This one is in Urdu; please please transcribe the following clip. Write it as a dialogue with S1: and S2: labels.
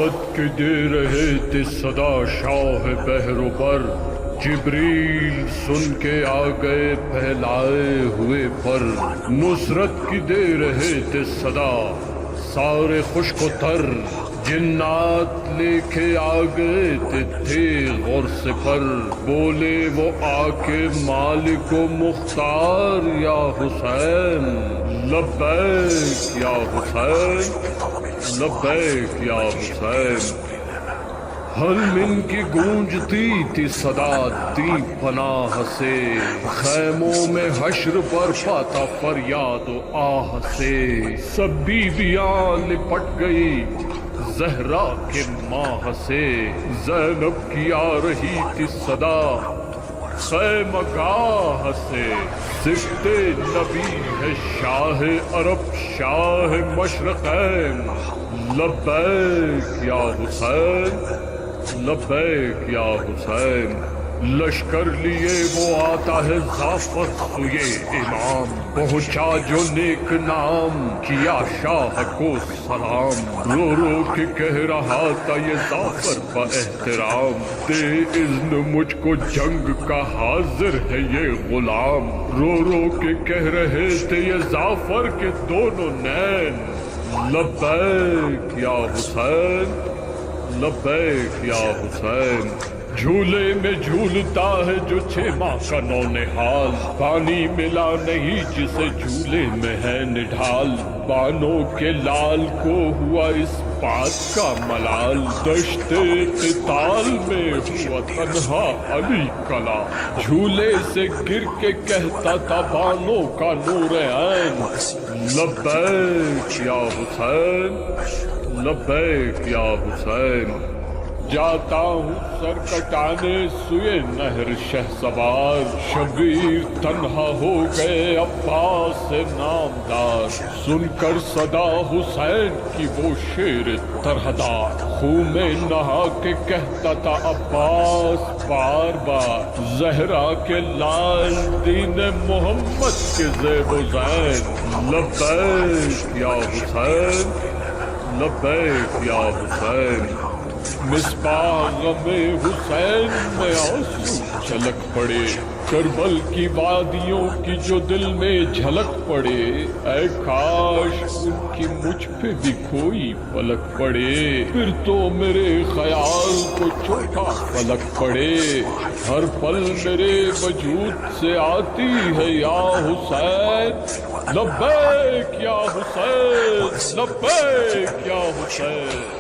S1: محبت کے دے رہے تھے صدا شاہ بحر پر، جبریل سن کے آ گئے پھیلائے ہوئے پر، نصرت کی دے رہے تھے صدا سارے خشک و تر، جنات لے کے آ گئے تھے غور سے پر، بولے وہ آ کے مالک و مختار یا حسین، لبیک یا حسین، لبیک یا حسین۔ حلم کی گونجتی تھی صدا دی پناہ سے، خیموں میں حشر پر پاتا فریاد و آہ سے، سب بیویاں لپٹ گئی زہرا کے ماہ سے، زینب کی آ رہی تھی صدا خیمہ گاہ سے، صفت نبی ہے شاہ عرب شاہ مشرقین، لبیک یا حسین، لبیک یا حسین۔ لشکر لیے وہ آتا ہے ظافر سوئے امام، پہنچا جو نیک نام کیا شاہ کو سلام، رو رو کے کہہ رہا تھا یہ ظافر با احترام، دے اذن مجھ کو جنگ کا حاضر ہے یہ غلام، رو رو کے کہہ رہے تھے یہ ظافر کے دونوں نین، لبیک یا حسین، لبیک یا حسین۔ جھولے میں جھولتا ہے جو 6 ماہ کا نونہال، پانی ملا نہیں جسے جھولے میں ہے نڈھال، بانوں کے لال کو ہوا اس بات کا ملال، دشت قتال میں ہوا تنہا علی کلا، جھولے سے گر کے کہتا تھا بانوں کا نور عین، لبیک یا حسین، لبیک یا حسین۔ جاتا ہوں سر کٹانے سوئے نہر شہسوار، شبیر تنہا ہو گئے عباس نامدار، سن کر صدا حسین کی وہ شیر ترہدار، خون میں نہا کے کہتا تھا عباس بار بار، زہرا کے لال دین محمد کے زیب و زین، لبیک یا حسین، لبیک یا حسین۔ مصباح غم حسین میں آنسو چھلک پڑے، کربل کی وادیوں کی جو دل میں جھلک پڑے، اے کاش ان کی مجھ پہ بھی کوئی پلک پڑے، پھر تو میرے خیال کو چھوٹا پلک پڑے، ہر پل میرے وجود سے آتی ہے یا حسین، لبیک یا حسین، لبیک یا حسین۔